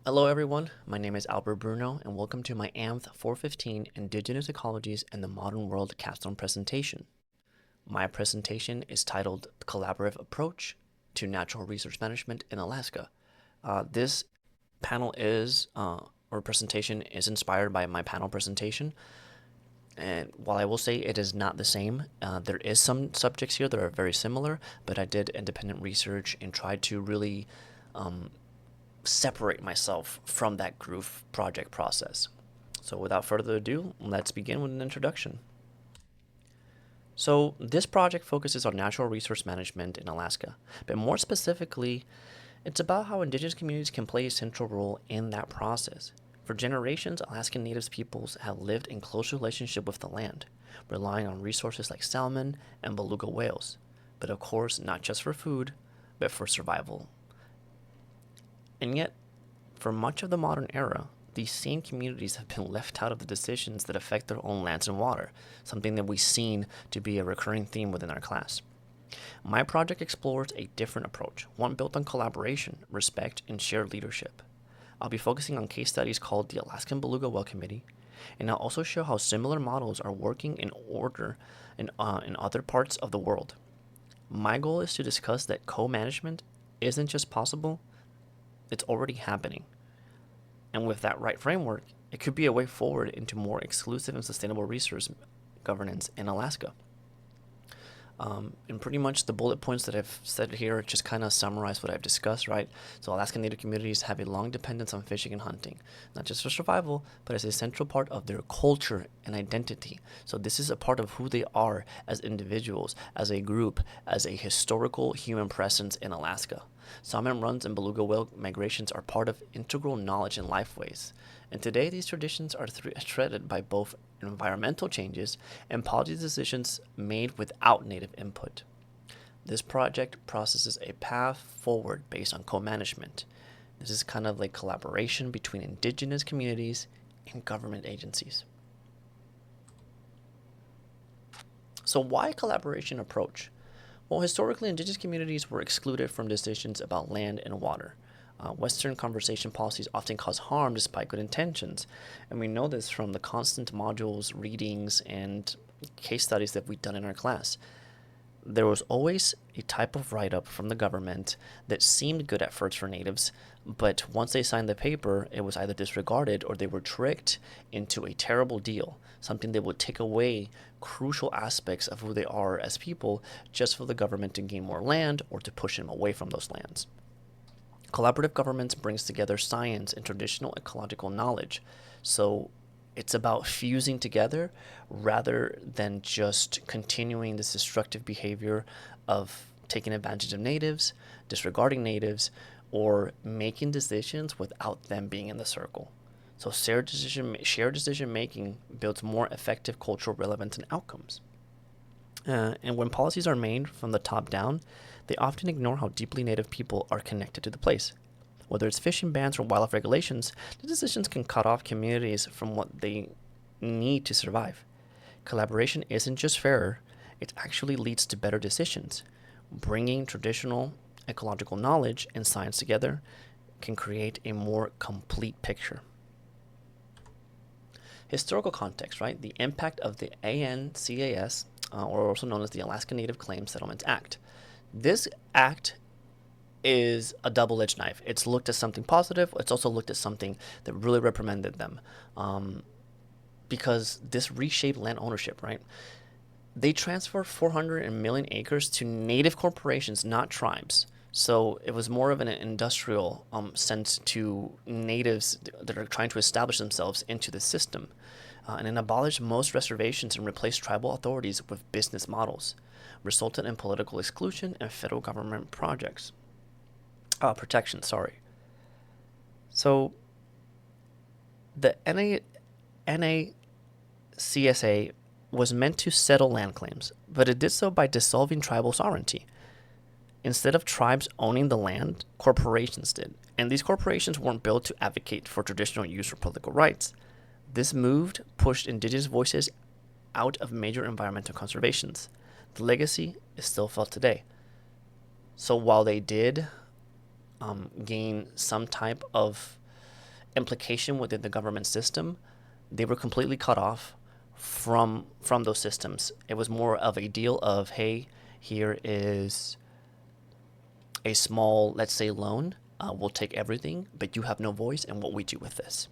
Hello everyone, my name is Albert Bruno and welcome to my AMTH 415 Indigenous Ecologies in the Modern World capstone presentation. My presentation is titled Collaborative Approach to Natural Resource Management in Alaska. This panel or presentation is inspired by my panel presentation. And while I will say it is not the same, there is some subjects here that are very similar, but I did independent research and tried to really separate myself from that group project process. So without further ado, let's begin with an introduction. So this project focuses on natural resource management in Alaska, but more specifically, it's about how indigenous communities can play a central role in that process. For generations, Alaskan Native peoples have lived in close relationship with the land, relying on resources like salmon and beluga whales, but of course not just for food, but for survival. And yet, for much of the modern era, these same communities have been left out of the decisions that affect their own lands and water, something that we've seen to be a recurring theme within our class. My project explores a different approach, one built on collaboration, respect, and shared leadership. I'll be focusing on case studies called the Alaskan Beluga Whale Committee, and I'll also show how similar models are working in order in other parts of the world. My goal is to discuss that co-management isn't just possible, it's already happening. And with that right framework, it could be a way forward into more exclusive and sustainable resource governance in Alaska. And pretty much the bullet points that I've said here just kind of summarize what I've discussed, right? So Alaskan Native communities have a long dependence on fishing and hunting, not just for survival, but as a central part of their culture and identity. So this is a part of who they are as individuals, as a group, as a historical human presence in Alaska. Salmon runs and beluga whale migrations are part of integral knowledge and lifeways. And today, these traditions are threaded by both environmental changes and policy decisions made without Native input. This project processes a path forward based on co-management. This is kind of like collaboration between indigenous communities and government agencies. So why collaboration approach? Well, historically, indigenous communities were excluded from decisions about land and water. Western conservation policies often cause harm despite good intentions, and we know this from the constant modules, readings, and case studies that we've done in our class. There was always a type of write-up from the government that seemed good at first for natives, but once they signed the paper, it was either disregarded or they were tricked into a terrible deal, something that would take away crucial aspects of who they are as people just for the government to gain more land or to push them away from those lands. Collaborative governments brings together science and traditional ecological knowledge. So it's about fusing together rather than just continuing this destructive behavior of taking advantage of natives, disregarding natives, or making decisions without them being in the circle. So shared decision making builds more effective cultural relevance and outcomes. And when policies are made from the top down, they often ignore how deeply Native people are connected to the place. Whether it's fishing bans or wildlife regulations, the decisions can cut off communities from what they need to survive. Collaboration isn't just fairer, it actually leads to better decisions. Bringing traditional ecological knowledge and science together can create a more complete picture. Historical context, right? The impact of the ANCAS, or also known as the Alaska Native Claims Settlement Act. This act is a double-edged knife. It's looked at something positive. It's also looked at something that really reprimanded them, because this reshaped land ownership, right? They transferred 400 million acres to native corporations, not tribes. So it was more of an industrial sense to natives that are trying to establish themselves into the system. And it abolished most reservations and replaced tribal authorities with business models, resulted in political exclusion and federal government protection. So the NACSA was meant to settle land claims, but it did so by dissolving tribal sovereignty. Instead of tribes owning the land, corporations did, and these corporations weren't built to advocate for traditional use or political rights. This move pushed indigenous voices out of major environmental conservations. The legacy is still felt today. So while they did gain some type of implication within the government system, they were completely cut off from those systems. It was more of a deal of, hey, here is a small, let's say, loan. We'll take everything, but you have no voice in what we do with this.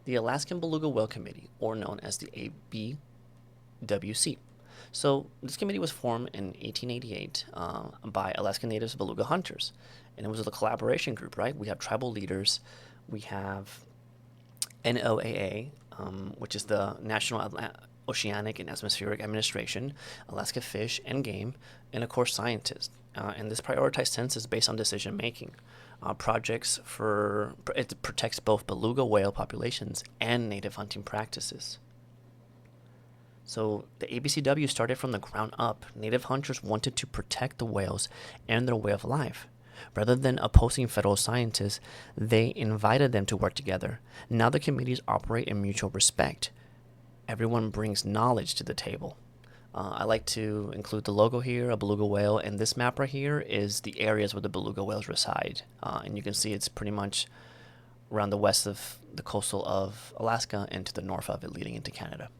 The Alaskan Beluga Whale Committee, or known as the ABWC. So this committee was formed in 1888 by Alaskan Natives beluga hunters, and it was a collaboration group, right? We have tribal leaders, we have NOAA, which is the National Oceanic and Atmospheric Administration, Alaska Fish and Game, and of course scientists. And this prioritized census based on decision making. Projects for it protects both beluga whale populations and native hunting practices. So the ABCW started from the ground up. Native hunters wanted to protect the whales and their way of life. Rather than opposing federal scientists, they invited them to work together. Now the committees operate in mutual respect. Everyone brings knowledge to the table. I like to include the logo here, a beluga whale, and this map right here is the areas where the beluga whales reside. And you can see it's pretty much around the west of the coastal of Alaska and to the north of it, leading into Canada.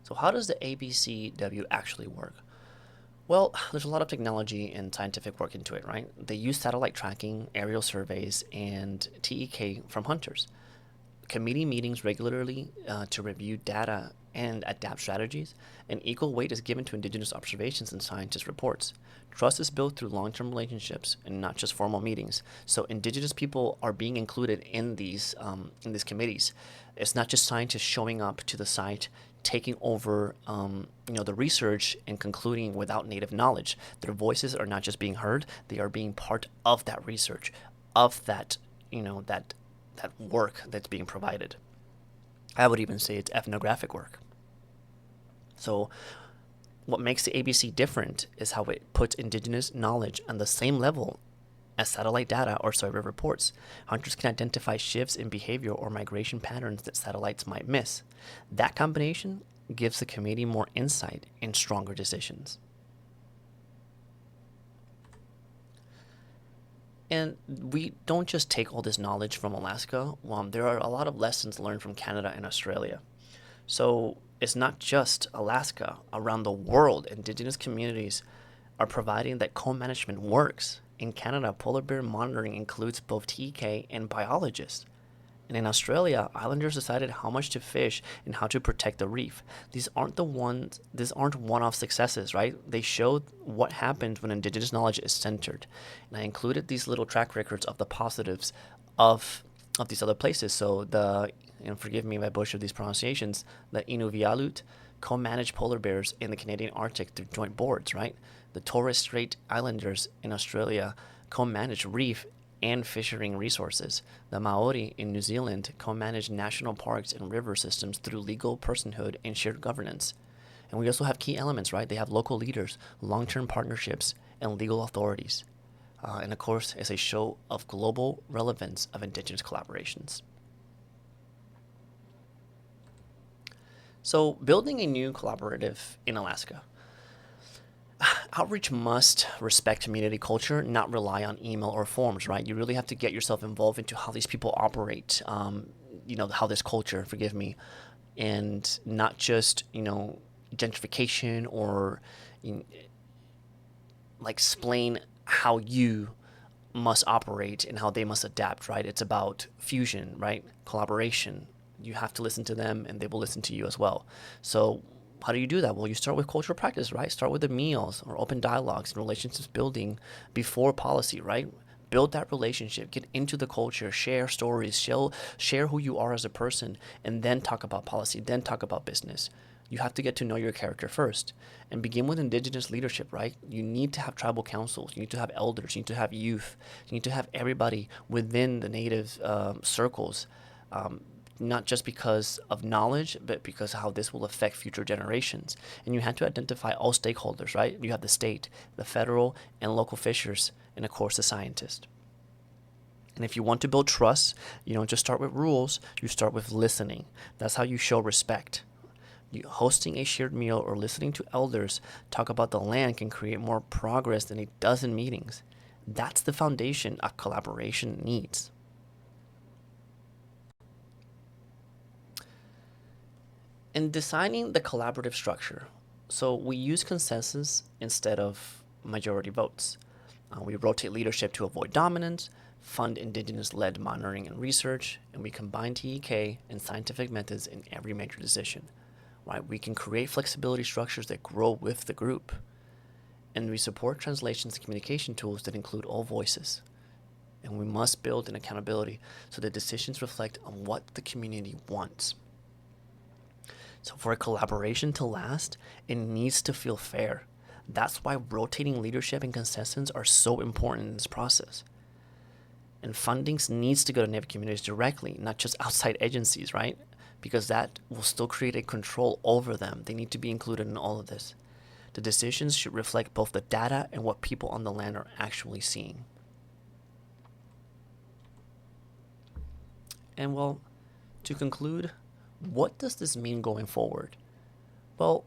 So how does the ABCW actually work? Well, there's a lot of technology and scientific work into it, right? They use satellite tracking, aerial surveys, and TEK from hunters. Committee meetings regularly to review data and adapt strategies, and equal weight is given to indigenous observations and scientist reports. Trust is built through long-term relationships and not just formal meetings. So indigenous people are being included in these committees. It's not just scientists showing up to the site, taking over the research and concluding without native knowledge. Their voices are not just being heard; they are being part of that research, of that that work that's being provided. I would even say it's ethnographic work. So what makes the ABC different is how it puts indigenous knowledge on the same level as satellite data or survey reports. Hunters can identify shifts in behavior or migration patterns that satellites might miss. That combination gives the committee more insight and stronger decisions. And we don't just take all this knowledge from Alaska. There are a lot of lessons learned from Canada and Australia. So it's not just Alaska. Around the world, indigenous communities are providing that co-management works. In Canada, polar bear monitoring includes both TK and biologists. And in Australia, islanders decided how much to fish and how to protect the reef. These aren't one-off successes, right? They showed what happens when indigenous knowledge is centered. And I included these little track records of the positives of these other places. So forgive me if I butcher these pronunciations, the Inuvialut co-manage polar bears in the Canadian Arctic through joint boards, right? The Torres Strait Islanders in Australia co-manage reef and fishing resources. The Maori in New Zealand co-manage national parks and river systems through legal personhood and shared governance. And we also have key elements, right? They have local leaders, long-term partnerships, and legal authorities. And of course, it's a show of global relevance of indigenous collaborations. So building a new collaborative in Alaska. Outreach must respect community culture, not rely on email or forms, right? You really have to get yourself involved into how these people operate, how this culture, and not just, gentrification or explain how you must operate and how they must adapt, right? It's about fusion, right? Collaboration. You have to listen to them and they will listen to you as well. So how do you do that? Well, you start with cultural practice, right? Start with the meals or open dialogues and relationships building before policy, right? Build that relationship, get into the culture, share stories, share who you are as a person, and then talk about policy, then talk about business. You have to get to know your character first and begin with indigenous leadership, right? You need to have tribal councils. You need to have elders. You need to have youth. You need to have everybody within the native circles, not just because of knowledge, but because of how this will affect future generations. And you have to identify all stakeholders, right? You have the state, the federal and local fishers, and of course the scientist. And if you want to build trust, you don't just start with rules, you start with listening. That's how you show respect. Hosting a shared meal or listening to elders talk about the land can create more progress than a dozen meetings. That's the foundation a collaboration needs. In designing the collaborative structure, so we use consensus instead of majority votes. We rotate leadership to avoid dominance, fund indigenous led monitoring and research, and we combine TEK and scientific methods in every major decision. Right? We can create flexibility structures that grow with the group. And we support translations and communication tools that include all voices. And we must build an accountability so that decisions reflect on what the community wants. So for a collaboration to last, it needs to feel fair. That's why rotating leadership and consensus are so important in this process. And funding needs to go to Native communities directly, not just outside agencies, right? Because that will still create a control over them. They need to be included in all of this. The decisions should reflect both the data and what people on the land are actually seeing. And well, to conclude, what does this mean going forward? Well,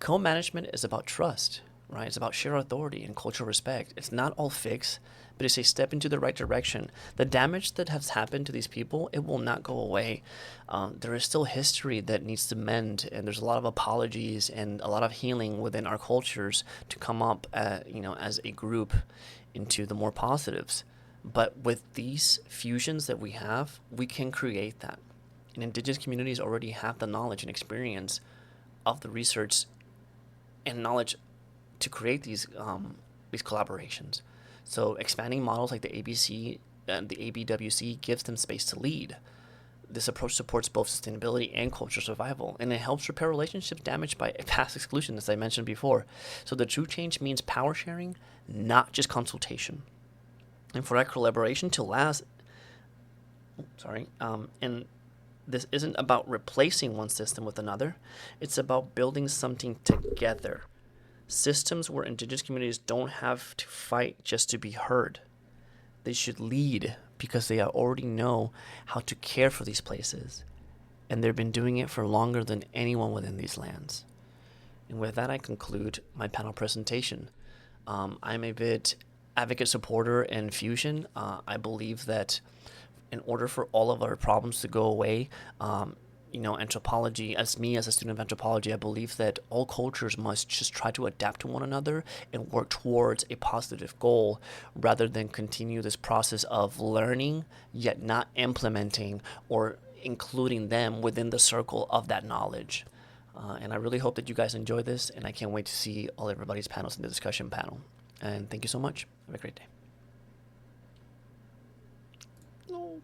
co-management is about trust, right? It's about shared authority and cultural respect. It's not all fixed, but it's a step into the right direction. The damage that has happened to these people, it will not go away. There is still history that needs to mend, and there's a lot of apologies and a lot of healing within our cultures to come up, as a group into the more positives. But with these fusions that we have, we can create that. And indigenous communities already have the knowledge and experience of the research and knowledge to create these collaborations. So expanding models like the ABC and the ABWC gives them space to lead. This approach supports both sustainability and cultural survival, and it helps repair relationships damaged by past exclusion, as I mentioned before. So the true change means power sharing, not just consultation. And for that collaboration to last, and this isn't about replacing one system with another. It's about building something together. Systems where indigenous communities don't have to fight just to be heard. They should lead because they already know how to care for these places. And they've been doing it for longer than anyone within these lands. And with that, I conclude my panel presentation. I'm a bit advocate supporter in fusion. I believe that in order for all of our problems to go away, anthropology, as a student of anthropology, I believe that all cultures must just try to adapt to one another and work towards a positive goal rather than continue this process of learning yet not implementing or including them within the circle of that knowledge. And I really hope that you guys enjoy this, and I can't wait to see everybody's panels in the discussion panel. And thank you so much. Have a great day. No.